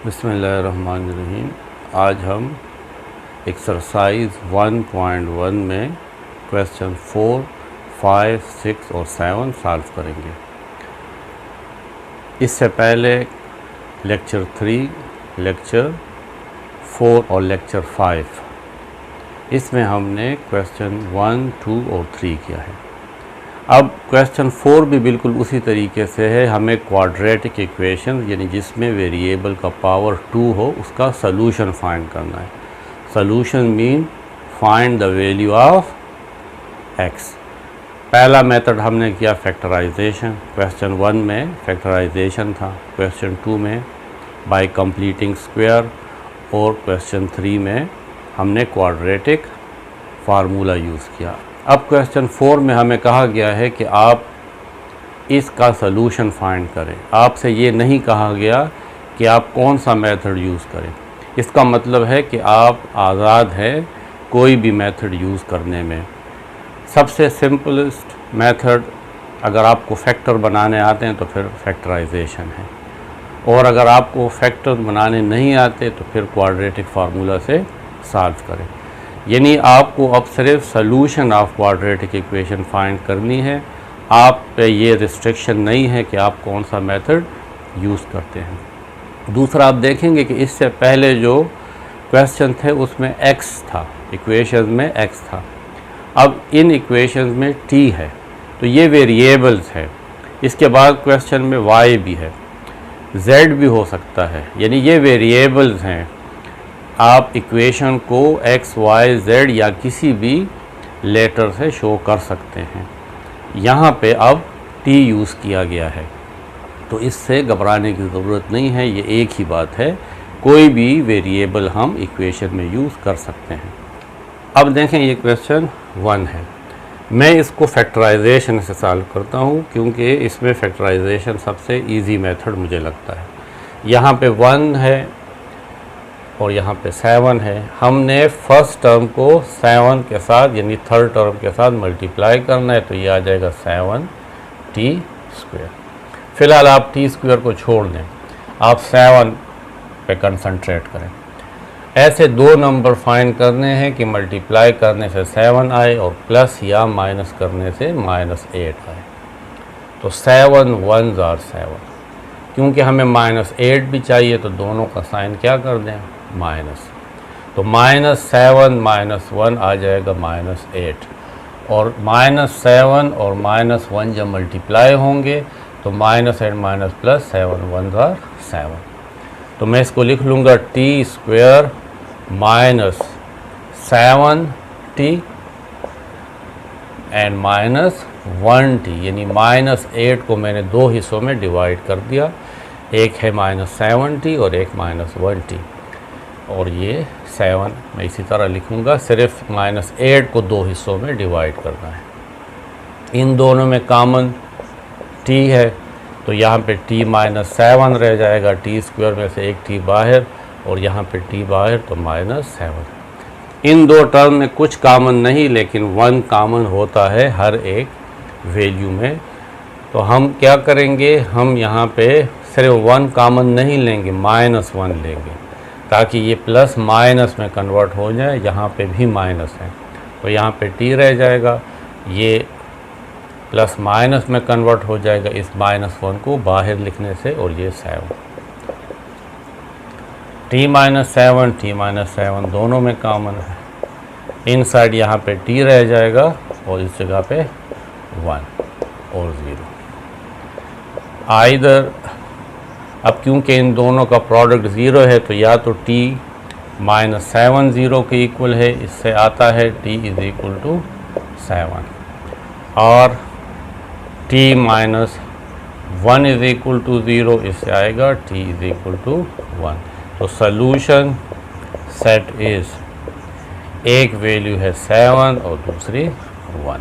बिस्मिल्लाहिर्रहमानिर्रहीम। आज हम एक्सरसाइज 1.1 में क्वेश्चन 4, 5, 6 और 7 सॉल्व करेंगे। इससे पहले लेक्चर 3, लेक्चर 4 और लेक्चर 5 इसमें हमने क्वेश्चन 1, 2 और 3 किया है। अब क्वेश्चन 4 भी बिल्कुल उसी तरीके से है। हमें क्वाड्रेटिक इक्वेशन यानी जिसमें वेरिएबल का पावर 2 हो उसका सलूशन फाइंड करना है। Solution mean find the value of x। पहला मेथड हमने किया फैक्टराइजेशन। क्वेश्चन 1 में फैक्टराइजेशन था, क्वेश्चन 2 में बाय कंप्लीटिंग स्क्वायर और क्वेश्चन 3 में हमने क्वाड्रेटिक फार्मूला यूज़ किया। अब क्वेश्चन 4 में हमें कहा गया है कि आप इसका सलूशन फाइंड करें। आपसे ये नहीं कहा गया कि आप कौन सा मेथड यूज़ करें। इसका मतलब है कि आप आज़ाद हैं कोई भी मेथड यूज़ करने में। सबसे सिंपलेस्ट मेथड अगर आपको फैक्टर बनाने आते हैं तो फिर फैक्टराइजेशन है, और अगर आपको फैक्टर बनाने नहीं आते तो फिर क्वाड्रेटिक फार्मूला से सॉल्व करें। यानी आपको अब सिर्फ solution of quadratic equation find करनी है। आप पे ये रिस्ट्रिक्शन नहीं है कि आप कौन सा मेथड यूज़ करते हैं। दूसरा, आप देखेंगे कि इससे पहले जो क्वेश्चन थे उसमें x था, इक्वेशन में x था। अब इन इक्वेशन में t है, तो ये वेरिएबल्स है। इसके बाद क्वेश्चन में y भी है, z भी हो सकता है, यानी ये वेरिएबल्स हैं। आप इक्वेशन को x, y, z या किसी भी लेटर से शो कर सकते हैं। यहाँ पे अब t यूज़ किया गया है, तो इससे घबराने की ज़रूरत नहीं है। ये एक ही बात है, कोई भी वेरिएबल हम इक्वेशन में यूज़ कर सकते हैं। अब देखें, ये क्वेश्चन 1 है। मैं इसको फैक्टराइजेशन से सॉल्व करता हूँ क्योंकि इसमें फैक्टराइजेशन सबसे इजी मेथड मुझे लगता है। यहाँ पे 1 है और यहाँ पे 7 है। हमने फर्स्ट टर्म को 7 के साथ यानी थर्ड टर्म के साथ मल्टीप्लाई करना है, तो ये आ जाएगा 7t²। फ़िलहाल आप t² को छोड़ दें, आप 7 पे कंसंट्रेट करें। ऐसे दो नंबर फाइंड करने हैं कि मल्टीप्लाई करने से 7 आए और प्लस या माइनस करने से -8 आए। तो 7 1s are 7। क्योंकि हमें -8 भी चाहिए तो दोनों का साइन क्या कर दें, माइनस। तो -7 -1 आ जाएगा -8, और -7 और -1 जब मल्टीप्लाई होंगे तो -8 -+7 1s are 7। तो मैं इसको लिख लूँगा t² -7t एंड -1t, यानी -8 को मैंने दो हिस्सों में डिवाइड कर दिया। एक है -7t और एक -1t, और ये 7 मैं इसी तरह लिखूँगा। सिर्फ -8 को दो हिस्सों में डिवाइड करना है। इन दोनों में कॉमन t है, तो यहाँ पे t -7 रह जाएगा। t² में से एक t बाहर और यहाँ पे t बाहर, तो -7। इन दो टर्म में कुछ कॉमन नहीं, लेकिन 1 कॉमन होता है हर एक वैल्यू में। तो हम क्या करेंगे, हम यहाँ पे सिर्फ 1 कॉमन नहीं लेंगे, -1 लेंगे, ताकि ये प्लस माइनस में कन्वर्ट हो जाए। यहाँ पे भी माइनस है, तो यहाँ पे t रह जाएगा, ये प्लस माइनस में कन्वर्ट हो जाएगा इस -1 को बाहर लिखने से, और ये 7। t -7 दोनों में कॉमन है। इन साइड यहाँ पे t रह जाएगा और इस जगह पे 1 और 0 आइदर। अब क्योंकि इन दोनों का प्रोडक्ट 0 है, तो या तो t -7 0 के इक्वल है, इससे आता है t = 7, और t -1 = 0, इससे आएगा t = 1। तो सलूशन सेट इज़, एक वैल्यू है 7 और दूसरी 1।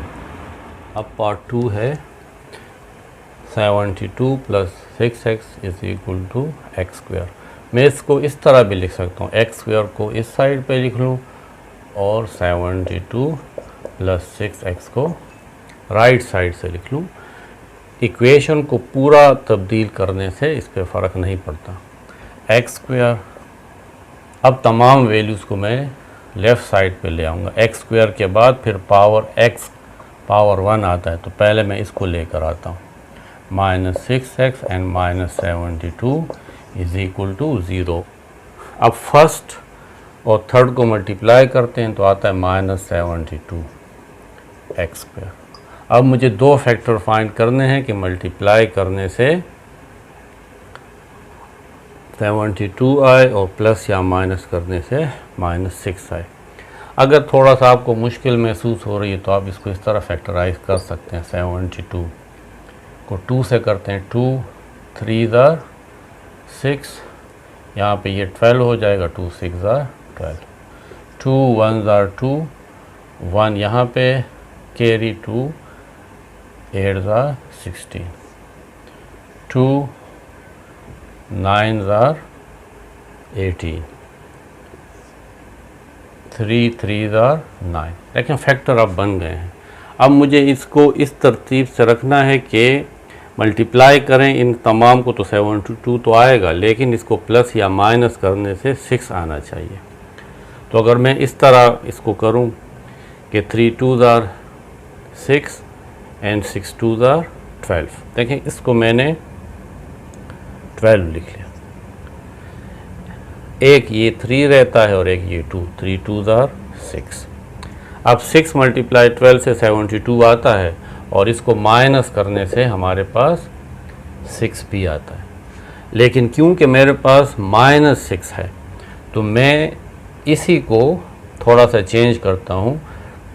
अब पार्ट 2 है 72 + 6x = x²। मैं इसको इस तरह भी लिख सकता हूँ, x² को इस साइड पे लिख लूँ और 72 + 6x को राइट साइड से लिख लूँ। इक्वेशन को पूरा तब्दील करने से इस पे फ़र्क नहीं पड़ता। X square. अब तमाम वैल्यूज़ को मैं लेफ़्ट साइड पे ले आऊँगा। एक्स स्क्वायर के बाद फिर पावर एक्स पावर 1 आता है, तो पहले मैं इसको लेकर आता हूँ। -6x and -72 is equal to 0। अब फर्स्ट और थर्ड को मल्टीप्लाई करते हैं तो आता है -72 एक्स स्क्वायर। अब मुझे दो फैक्टर फाइंड करने हैं कि मल्टीप्लाई करने से 72 आए और प्लस या माइनस करने से -6 आए। अगर थोड़ा सा आपको मुश्किल महसूस हो रही है तो आप इसको इस तरह फैक्टराइज कर सकते हैं। 72 को 2 से करते हैं, 2 3 6, यहाँ पे ये 12 हो जाएगा, 2 6 12, 2 1 2, 1 यहाँ पे कैरी 2, 8 16, 2 9 18, 3 3 9। लेकिन फैक्टर अब बन गए हैं। अब मुझे इसको इस तरतीब से रखना है कि मल्टीप्लाई करें इन तमाम को तो 72 तो आएगा, लेकिन इसको प्लस या माइनस करने से 6 आना चाहिए। तो अगर मैं इस तरह इसको करूं कि 3 2 6 एंड 6 2 12, देखें इसको मैंने 12 लिख लिया। एक ये 3 रहता है और एक ये 2, 3 2 6। अब 6 मल्टीप्लाई 12 से 72 आता है और इसको माइनस करने से हमारे पास 6 भी आता है। लेकिन क्योंकि मेरे पास -6 है तो मैं इसी को थोड़ा सा चेंज करता हूँ।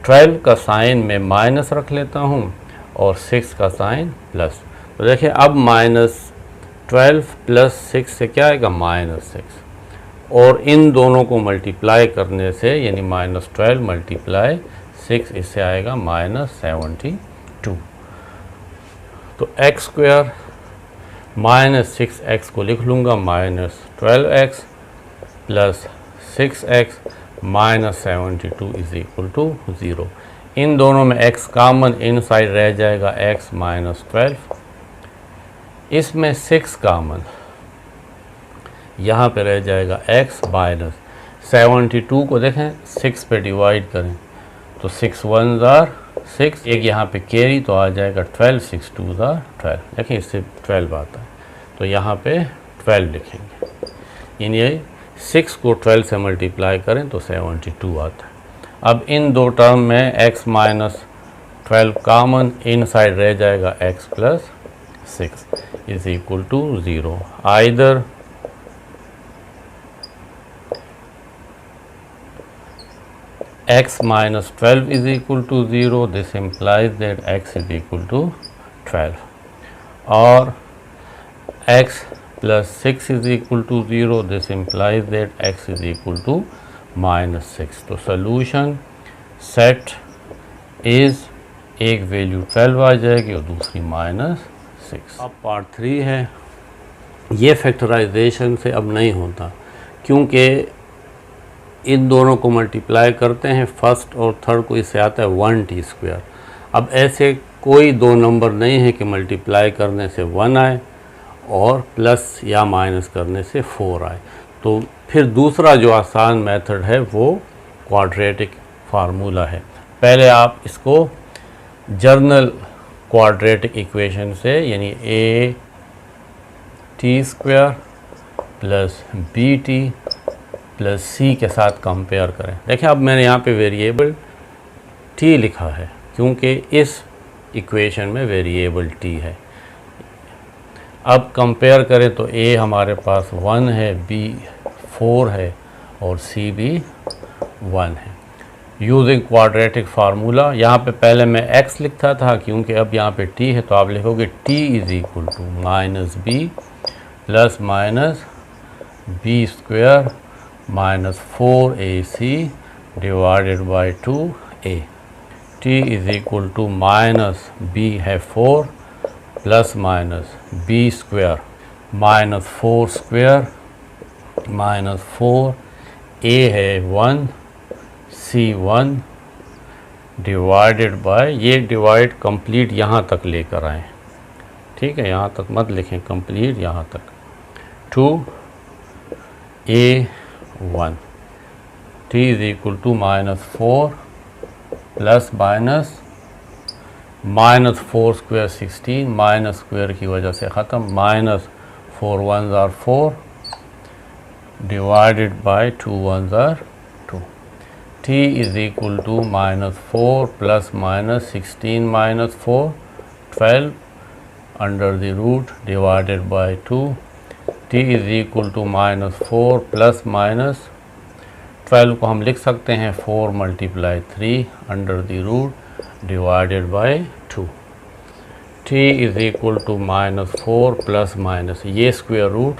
12 का साइन में माइनस रख लेता हूँ और 6 का साइन प्लस। तो देखिए अब -12 प्लस 6 से क्या आएगा, -6, और इन दोनों को मल्टीप्लाई करने से यानी -12 मल्टीप्लाई 6, इससे आएगा -72। तो एक्स स्क्वायर -6x को लिख लूँगा -12x plus 6x -72 is equal to 0। इन दोनों में x कॉमन इन साइड रह जाएगा, x -12, इसमें 6 कॉमन यहाँ पे रह जाएगा, x -72 को देखें 6 पे डिवाइड करें तो 6 1 6, एक यहाँ पे कैरी तो आ जाएगा 12, 6 2 12। देखिए इससे 12 आता है तो यहाँ पे 12 लिखेंगे, यानी 6 को 12 से मल्टीप्लाई करें तो 72 आता है। अब इन दो टर्म में x -12 कॉमन इन साइड रह जाएगा, x plus 6 is equal to 0। Either x -12 is equal to 0, this implies that x is equal to 12, or x plus 6 is equal to 0, this implies that x is equal to -6। तो solution set is एक value 12 आ जाएगी और दूसरी -6। अब part 3 है। ये factorisation से अब नहीं होता क्योंकि इन दोनों को मल्टीप्लाई करते हैं, फर्स्ट और थर्ड को, इससे आता है 1t²। अब ऐसे कोई दो नंबर नहीं है कि मल्टीप्लाई करने से 1 आए और प्लस या माइनस करने से 4 आए। तो फिर दूसरा जो आसान मेथड है वो क्वाड्रेटिक फार्मूला है। पहले आप इसको जर्नल क्वाड्रेटिक इक्वेशन से यानी at² plus bt plus c के साथ कंपेयर करें। देखिए अब मैंने यहाँ पे वेरिएबल t लिखा है क्योंकि इस इक्वेशन में वेरिएबल t है। अब कंपेयर करें तो a हमारे पास 1 है, b 4 है और c भी 1 है। यूजिंग क्वाड्रेटिक फार्मूला, यहाँ पे पहले मैं x लिखता था क्योंकि अब यहाँ पे t है, तो आप लिखोगे t is equal to -b plus -b² -4ac divided by 2a। t is equal to -b है 4 प्लस -b² -4² -4, a है 1, c 1 डिवाइडेड बाय, ये डिवाइड कंप्लीट यहाँ तक लेकर आएँ, ठीक है, यहाँ तक मत लिखें, कंप्लीट यहाँ तक, 2 A1, t is equal to -4 plus -4 square 16, minus square की वजह से ख़त्म, -4 1s are 4 divided by 2 1s are 2। t is equal to -4 plus -16 -4 12 under the root divided by 2। t is equal to -4 plus -12 को हम लिख सकते हैं 4 × 3 under the root divided by 2। t is equal to -4 plus minus ये square root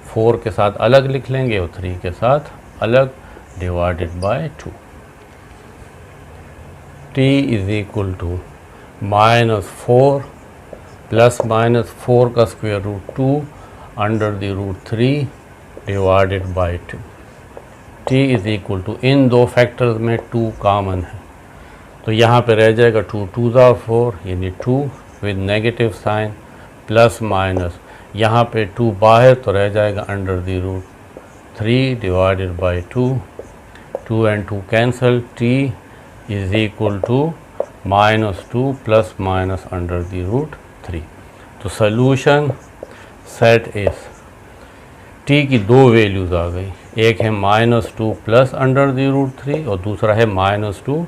4 के साथ अलग लिख लेंगे और 3 के साथ अलग divided by 2। t is equal to -4 plus -4 का square root 2 under the root 3 divided by 2। t is equal to इन दो फैक्टर्स में 2 कॉमन है तो यहाँ पे रह जाएगा 2 2s are 4 यानी 2 with negative sign plus minus यहाँ पे 2 बाहर तो रह जाएगा under the root 3 divided by 2। 2 and 2 cancel. t is equal to -2 plus minus under the root 3। तो सॉल्यूशन सेट इज t की दो वैल्यूज़ आ गई, एक है -2 प्लस अंडर द रूट 3 और दूसरा है -2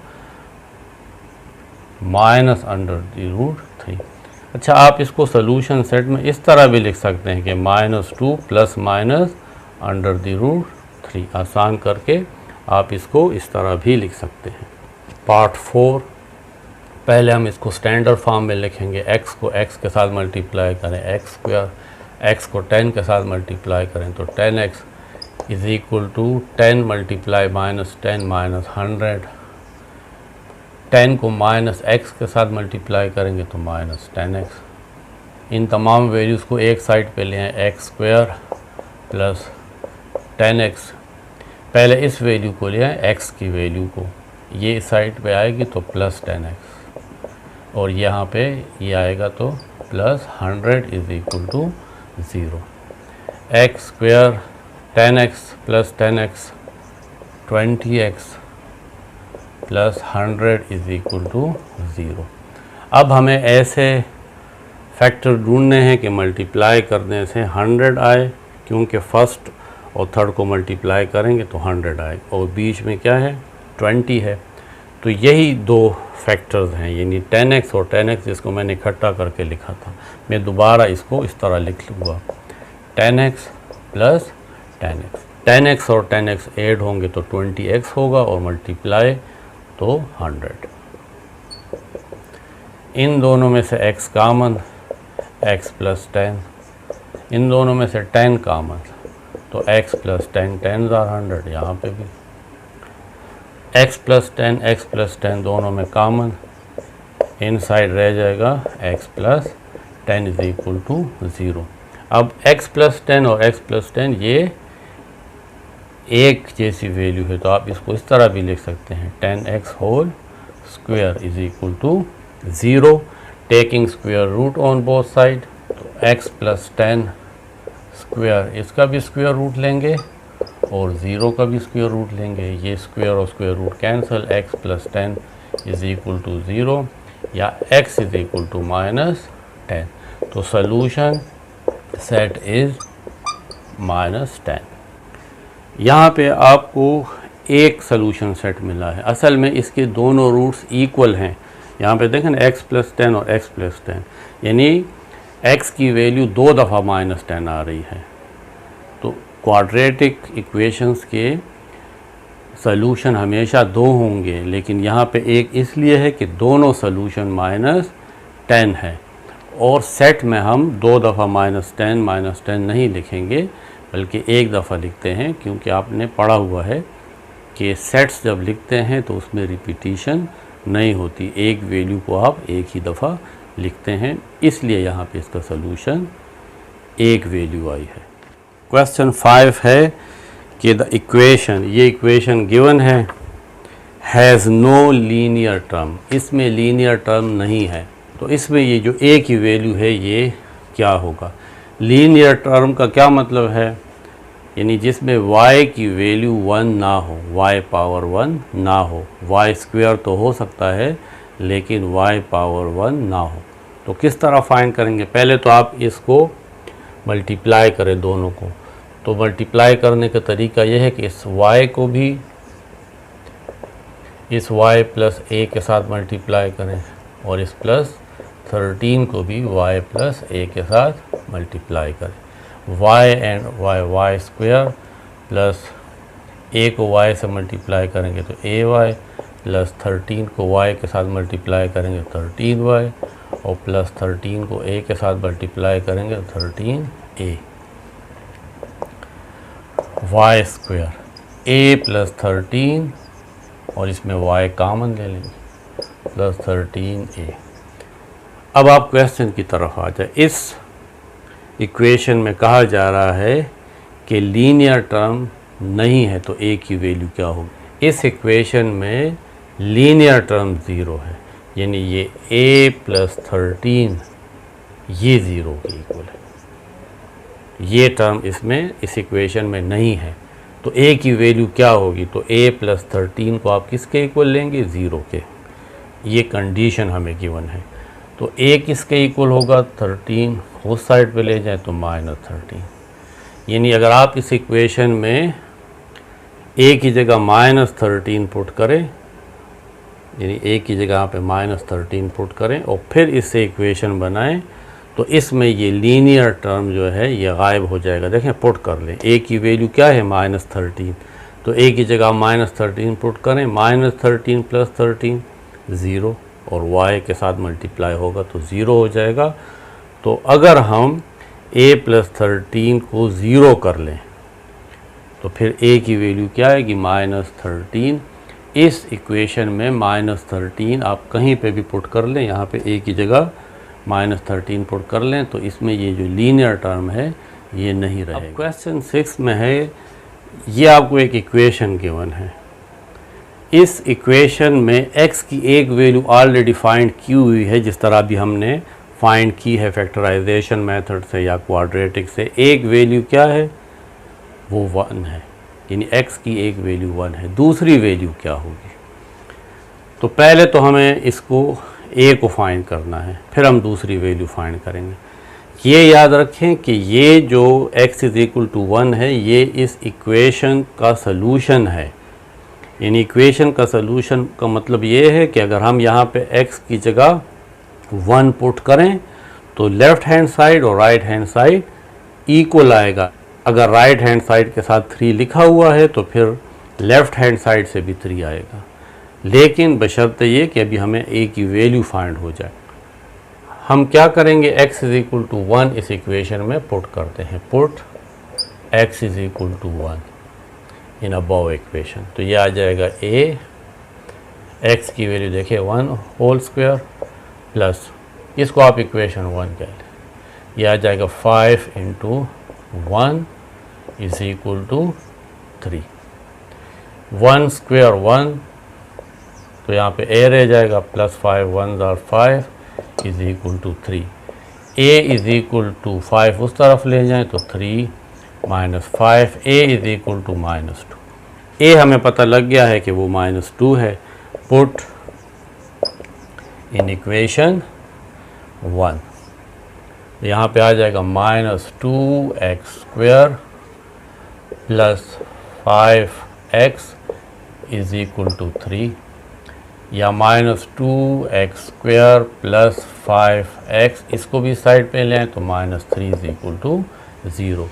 माइनस अंडर द रूट 3। अच्छा, आप इसको सॉल्यूशन सेट में इस तरह भी लिख सकते हैं कि -2 plus minus under the root 3। आसान करके आप इसको इस तरह भी लिख सकते हैं। पार्ट 4, पहले हम इसको स्टैंडर्ड फॉर्म में लिखेंगे। x को x के साथ मल्टीप्लाई करें x², x को 10 के साथ मल्टीप्लाई करें तो 10x इज़ इक्वल टू 10 × -10 -100। 10 को -x के साथ मल्टीप्लाई करेंगे तो -10x। इन तमाम वैल्यूज़ को एक साइड पे ले आए, x² प्लस 10x। पहले इस वैल्यू को ले आए x की वैल्यू को, ये इस साइड पे आएगी तो प्लस 10x और यहाँ पे ये आएगा तो plus 100 is equal to 0। x² 10x plus 10x 20x plus 100 is equal to 0। अब हमें ऐसे फैक्टर ढूंढने हैं कि मल्टीप्लाई करने से 100 आए, क्योंकि फर्स्ट और थर्ड को मल्टीप्लाई करेंगे तो 100 आए और बीच में क्या है 20 है। तो यही दो फैक्टर्स हैं, यानी 10x और 10x जिसको मैंने इकट्ठा करके लिखा था। मैं दोबारा इसको इस तरह लिख लूँगा 10x प्लस 10x। 10x और 10x ऐड होंगे तो 20x होगा और मल्टीप्लाई तो 100। इन दोनों में से x कॉमन, x प्लस 10। इन दोनों में से 10 कॉमन तो x प्लस 10 10s are 100। यहाँ पे भी x प्लस 10 दोनों में कॉमन, इन साइड रह जाएगा x plus 10 is equal to 0। अब x प्लस 10 और x प्लस 10 ये एक जैसी वैल्यू है तो आप इसको इस तरह भी लिख सकते हैं 10x whole square is equal to 0, taking square root on both side. तो x प्लस 10 स्क्वायर, इसका भी स्क्वायर रूट लेंगे और 0 का भी स्क्वायर रूट लेंगे, ये स्क्वायर और square root cancel. x plus 10 is equal to 0 या x इज़ इक्वल टू -10। तो सॉल्यूशन सेट इज़ -10। यहाँ पे आपको एक सॉल्यूशन सेट मिला है, असल में इसके दोनों रूट्स इक्वल हैं। यहाँ पे देखें x प्लस 10 और x प्लस 10, यानी x की वैल्यू 2 दफ़ा -10 आ रही है। तो क्वाड्रेटिक इक्वेशंस के सॉल्यूशन हमेशा 2 होंगे, लेकिन यहाँ पे एक इसलिए है कि दोनों सॉल्यूशन -10 है और सेट में हम 2 दफ़ा -10 नहीं लिखेंगे बल्कि एक दफ़ा लिखते हैं, क्योंकि आपने पढ़ा हुआ है कि सेट्स जब लिखते हैं तो उसमें रिपीटिशन नहीं होती, एक वैल्यू को आप एक ही दफ़ा लिखते हैं, इसलिए यहाँ पे इसका सॉल्यूशन एक वैल्यू आई है। क्वेश्चन 5 है कि द इक्वेशन, ये इक्वेशन गिवन है, हैज़ नो लीनियर टर्म, इसमें लीनियर टर्म नहीं है। तो इसमें ये जो a की वैल्यू है ये क्या होगा? लीनियर टर्म का क्या मतलब है? यानी जिसमें y की वैल्यू 1 ना हो, y पावर 1 ना हो, y स्क्वायर तो हो सकता है लेकिन y पावर 1 ना हो। तो किस तरह फाइंड करेंगे? पहले तो आप इसको मल्टीप्लाई करें दोनों को। तो मल्टीप्लाई करने का तरीका यह है कि इस y को भी इस y प्लस a के साथ मल्टीप्लाई करें और इस प्लस 13 को भी y प्लस a के साथ मल्टीप्लाई करें। y and y square plus a को y से मल्टीप्लाई करेंगे तो ay प्लस 13 को y के साथ मल्टीप्लाई करेंगे 13y और प्लस 13 को a के साथ मल्टीप्लाई करेंगे 13a। y square a plus 13 और इसमें y कॉमन ले लेंगे प्लस 13a। अब आप क्वेश्चन की तरफ आ जाए। इस इक्वेशन में कहा जा रहा है कि लीनियर टर्म नहीं है तो a की वैल्यू क्या होगी? इस इक्वेशन में लीनियर टर्म ज़ीरो है, यानी ये a प्लस 13 ये ज़ीरो के इक्वल है। ये टर्म इसमें इस इक्वेशन में नहीं है तो a की वैल्यू क्या होगी? तो a प्लस 13 को आप किसके इक्वल लेंगे? ज़ीरो के। ये कंडीशन हमें गिवन है। तो a किसके इक्वल होगा? 13 उस साइड पे ले जाएं तो माइनस 13। यानी अगर आप इस इक्वेशन में a की जगह माइनस 13 पुट करें, यानी a की जगह यहाँ पे माइनस 13 पुट करें और फिर इससे इक्वेशन बनाएं तो इसमें ये लीनियर टर्म जो है ये गायब हो जाएगा। देखें पुट कर लें, a की वैल्यू क्या है? माइनस 13। तो a की जगह माइनस 13 पुट करें, माइनस 13 प्लस 13 ज़ीरो और y के साथ मल्टीप्लाई होगा तो ज़ीरो हो जाएगा। तो अगर हम a प्लस 13 को ज़ीरो कर लें तो फिर a की वैल्यू क्या आएगी? माइनस 13। इस इक्वेशन में माइनस 13 आप कहीं पे भी पुट कर लें, यहाँ पे a की जगह माइनस 13 पुट कर लें तो इसमें ये जो लीनियर टर्म है ये नहीं रहेगा। अब क्वेश्चन 6 में है, ये आपको एक इक्वेशन गिवन है। इस इक्वेशन में x की एक वैल्यू ऑलरेडी फाइंड की हुई है, जिस तरह भी हमने फाइंड की है फैक्टराइजेशन मेथड से या क्वाड्रेटिक से। एक वैल्यू क्या है? वो 1 है, यानी x की एक वैल्यू 1 है। दूसरी वैल्यू क्या होगी? तो पहले तो हमें इसको a को फाइंड करना है, फिर हम दूसरी वैल्यू फाइंड करेंगे। ये याद रखें कि ये जो x इज़ इक्वल टू 1 है ये इस इक्वेशन का सलूशन है। यानी इक्वेशन का सलूशन का मतलब ये है कि अगर हम यहाँ पे x की जगह 1 पुट करें तो लेफ़्ट हैंड साइड और राइट हैंड साइड इक्वल आएगा। अगर राइट हैंड साइड के साथ 3 लिखा हुआ है तो फिर लेफ़्ट हैंड साइड से भी 3 आएगा, लेकिन बशर्ते ये कि अभी हमें a की वैल्यू फाइंड हो जाए। हम क्या करेंगे? x इज़ इक्वल टू 1 इस इक्वेशन में पुट करते हैं। Put x is equal to 1 in above equation. तो ये आ जाएगा a, x की वैल्यू देखिए 1 होल स्क्वायर प्लस इसको आप इक्वेशन 1 कह लें, ये आ जाएगा 5 into 1 is equal to 3। 1 square 1 तो यहाँ पे a रह जाएगा plus 5 1 are 5 is equal to 3। a is equal to 5 उस तरफ ले जाएं तो 3 minus 5 a is equal to minus 2। a हमें पता लग गया है कि वो माइनस 2 है। पुट इन इक्वेशन 1, यहाँ पे आ जाएगा minus 2x square plus 5x is equal to 3 या minus 2x square plus 5x, इसको भी साइड पे लें तो माइनस 3 इज़ इक्वल टू 0।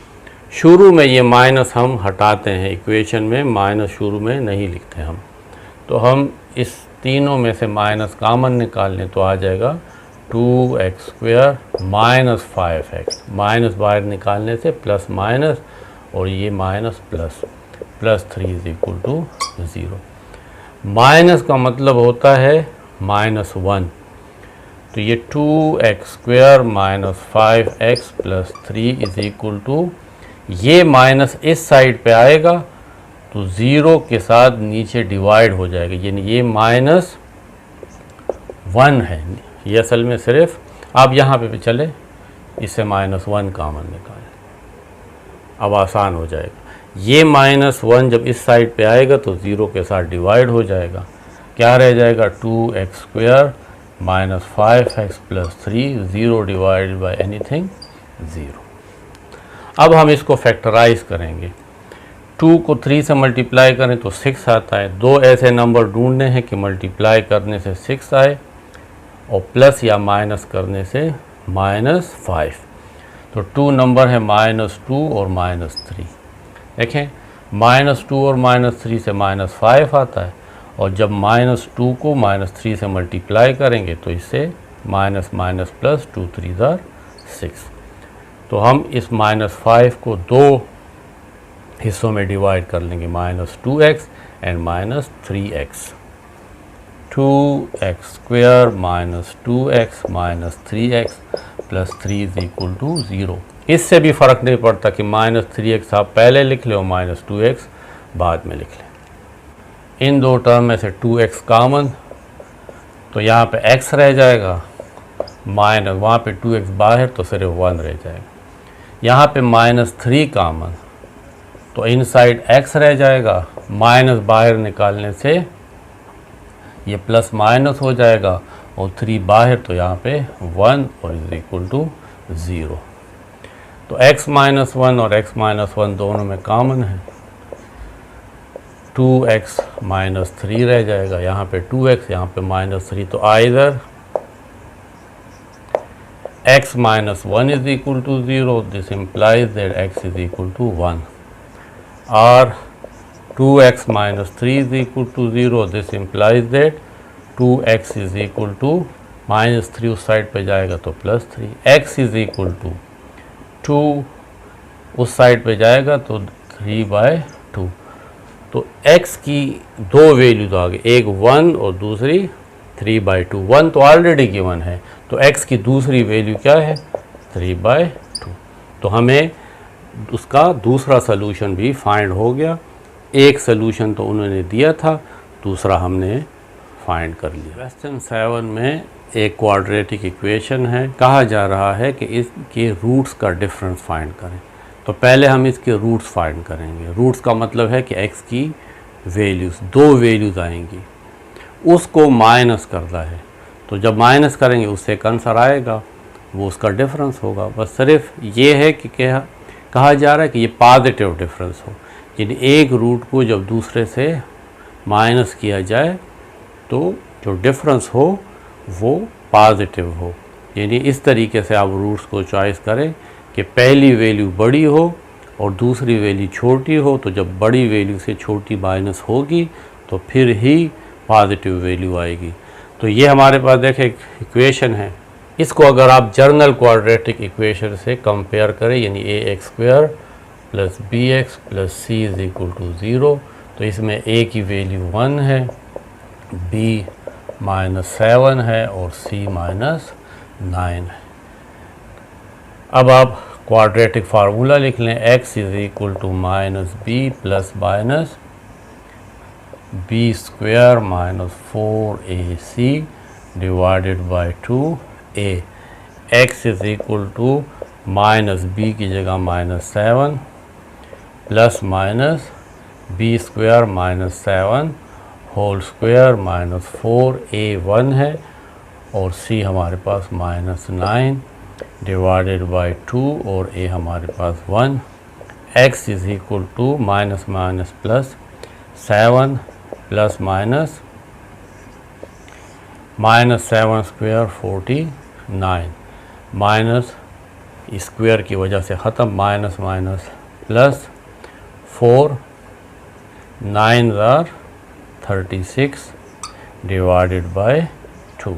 शुरू में ये माइनस हम हटाते हैं, इक्वेशन में माइनस शुरू में नहीं लिखते हम। तो हम इस तीनों में से माइनस कॉमन निकाल लें तो आ जाएगा 2x square minus 5x, minus बाहर निकालने से प्लस माइनस और ये minus plus 3 is equal to 0। Minus का मतलब होता है माइनस 1, तो ये 2x square minus 5x plus 3 is equal to, ये माइनस इस साइड पे आएगा तो 0 के साथ नीचे डिवाइड हो जाएगा, यानी ये माइनस 1 है। ये असल में सिर्फ आप यहाँ पे भी चले इससे माइनस 1 कॉमन निकालें, अब आसान हो जाएगा। ये -1 जब इस साइड पे आएगा तो 0 के साथ डिवाइड हो जाएगा, क्या रह जाएगा 2x² - 5x + 3, 0 divided by anything 0। अब हम इसको फैक्टराइज करेंगे। 2 को 3 से मल्टीप्लाई करें तो 6 आता है। दो ऐसे नंबर ढूंढने हैं कि मल्टीप्लाई करने से 6 आए और प्लस या माइनस करने से -5। तो 2 नंबर है -2 और -3। देखें -2 और -3 से -5 आता है, और जब -2 को -3 से मल्टीप्लाई करेंगे तो इससे माइनस माइनस प्लस 2 3 ज़ा 6। तो हम इस -5 को दो हिस्सों में डिवाइड कर लेंगे, -2x and -3x। 2x² - 2x - 3x + 3 = 0। इससे भी फ़र्क नहीं पड़ता कि -3x आप पहले लिख लें और -2x बाद में लिख लें। इन दो टर्म में से 2x कॉमन, तो यहाँ पे x रह जाएगा, माइनस वहाँ पे 2x बाहर तो सिर्फ 1 रह जाएगा। यहाँ पे -3 कॉमन, तो इनसाइड x रह जाएगा, माइनस बाहर निकालने से ये प्लस माइनस हो जाएगा और 3 बाहर तो यहाँ पे 1 और = 0। तो x - 1 और x - 1 दोनों में कॉमन है, 2x - 3 रह जाएगा, यहाँ पे 2x यहाँ पे -3। तो either x - 1 = 0, this implies that x = 1, और 2x - 3 = 0, this implies that 2x = -3 उस साइड पे जाएगा तो +3, x = 2 उस साइड पे जाएगा तो 3/2। तो x की दो वैल्यूज आ गई, एक 1 और दूसरी 3/2। 1 तो ऑलरेडी गिवन है, तो x की दूसरी वैल्यू क्या है 3/2। तो हमें उसका दूसरा सलूशन भी फाइंड हो गया। एक सलूशन तो उन्होंने दिया था, दूसरा हमने फाइंड कर लिया। क्वेश्चन 7 में एक क्वाड्रेटिक इक्वेशन है, कहा जा रहा है कि इसके रूट्स का डिफरेंस फाइंड करें। तो पहले हम इसके रूट्स फाइंड करेंगे। रूट्स का मतलब है कि x की वैल्यूज़, दो वैल्यूज़ आएंगी, उसको माइनस करना है। तो जब माइनस करेंगे उससे एक आंसर आएगा, वो उसका डिफरेंस होगा। बस सिर्फ ये है कि क्या कहा जा रहा है कि ये पॉजिटिव डिफरेंस हो, यानी एक रूट को जब दूसरे से माइनस किया जाए तो जो डिफरेंस हो वो पॉजिटिव हो। यानी इस तरीके से आप रूट्स को चॉइस करें कि पहली वैल्यू बड़ी हो और दूसरी वैल्यू छोटी हो, तो जब बड़ी वैल्यू से छोटी माइनस होगी तो फिर ही पॉजिटिव वैल्यू आएगी। तो ये हमारे पास देखें इक्वेशन है, इसको अगर आप जर्नल क्वाड्रेटिक इक्वेशन से कंपेयर करें, यानी ax² + bx + c = 0, तो इसमें a की वैल्यू 1 है, b -7 है और c -9 है। अब आप क्वाड्रेटिक फार्मूला लिख लें, x = -b + -b² - 4ac / 2a। x = -b की जगह -7 plus minus b² - 7 whole square -4a 1 है और c हमारे पास -9 डिवाइडेड बाय 2 और a हमारे पास 1। x = minus plus 7 plus minus -7² 49, minus square की वजह से ख़त्म, माइनस माइनस प्लस 4 9 ज़ार 36 divided by 2।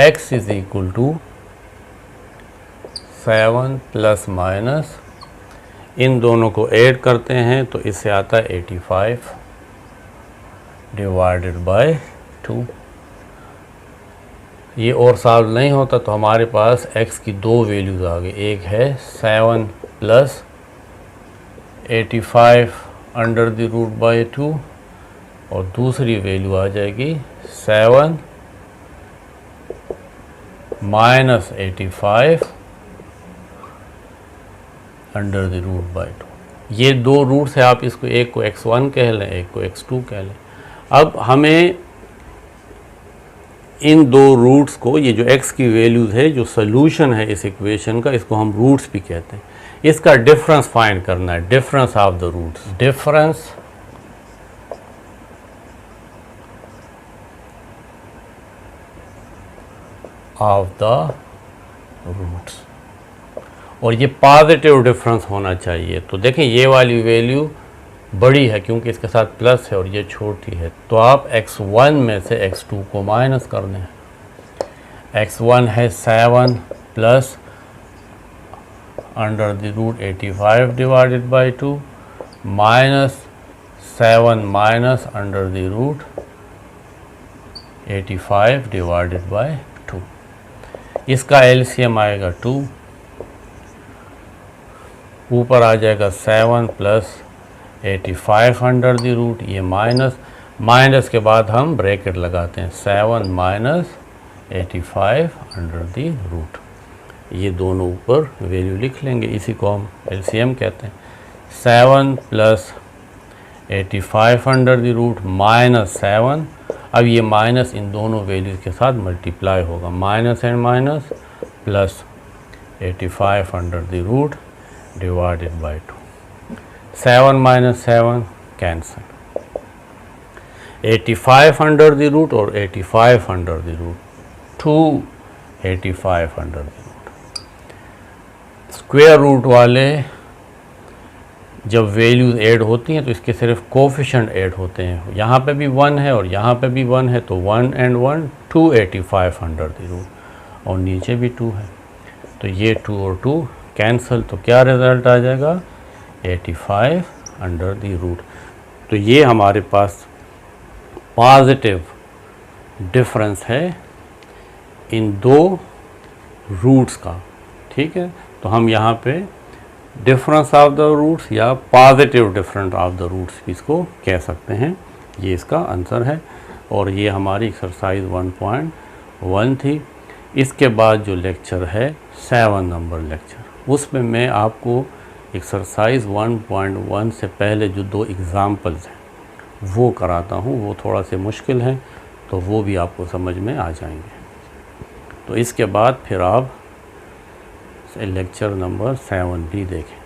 x = 7 plus minus, इन दोनों को ऐड करते हैं तो इससे आता है 85 डिवाइडेड बाय 2। ये और सॉल्व नहीं होता तो हमारे पास x की दो वैल्यूज़ आ गई, एक है 7 प्लस 85 √2 और दूसरी वैल्यू आ जाएगी 7 - 85 अंडर द रूट बाई 2। ये दो रूट्स है, आप इसको एक को x1 कह लें, एक को x2 कह लें। अब हमें इन दो रूट्स को, ये जो x की वैल्यूज़ है, जो सोल्यूशन है इस इक्वेशन का, इसको हम रूट्स भी कहते हैं। इसका डिफरेंस फाइंड करना है, difference of the roots, difference of the roots, और ये पॉजिटिव डिफरेंस होना चाहिए। तो देखें ये वाली वैल्यू बड़ी है क्योंकि इसके साथ प्लस है और ये छोटी है, तो आप x1 में से x2 को माइनस कर दें। x1 है 7 plus under the root 85 divided by 2 minus 7 minus under the root 85 divided by 2। इसका एलसीएम आएगा 2, ऊपर आ जाएगा 7 प्लस 85 अंडर द रूट, ये माइनस के बाद हम ब्रैकेट लगाते हैं, 7 माइनस 85 अंडर द रूट। ये दोनों ऊपर वैल्यू लिख लेंगे, इसी को हम एलसीएम कहते हैं। 7 plus 85 under the root minus 7, अब ये माइनस इन दोनों वैल्यूज़ के साथ मल्टीप्लाई होगा, minus and minus plus 85 under the root divided by 2। 7 minus 7 cancel, 85 under the root और 85 under the root, 285 under the root. Square root वाले जब वैल्यूज़ ऐड होती हैं तो इसके सिर्फ कोफिशिएंट ऐड होते हैं, यहाँ पे भी 1 है और यहाँ पे भी 1 है, तो 1 एंड 1 285 अंडर द रूट, और नीचे भी 2 है, तो ये 2 और 2 कैंसिल, तो क्या रिज़ल्ट आ जाएगा 85 अंडर द रूट। तो ये हमारे पास पॉजिटिव डिफरेंस है इन दो रूट्स का, ठीक है। तो हम यहाँ पे डिफरेंस ऑफ द रूट्स या positive difference of the roots इसको कह सकते हैं। ये इसका आंसर है, और ये हमारी एक्सरसाइज 1.1 थी। इसके बाद जो लेक्चर है 7 नंबर लेक्चर, उसमें मैं आपको एक्सरसाइज 1.1 से पहले जो 2 एग्ज़ाम्पल्स हैं वो कराता हूँ, वो थोड़ा से मुश्किल हैं, तो वो भी आपको समझ में आ जाएंगे। तो इसके बाद फिर आप लेक्चर नंबर 7 भी देखें।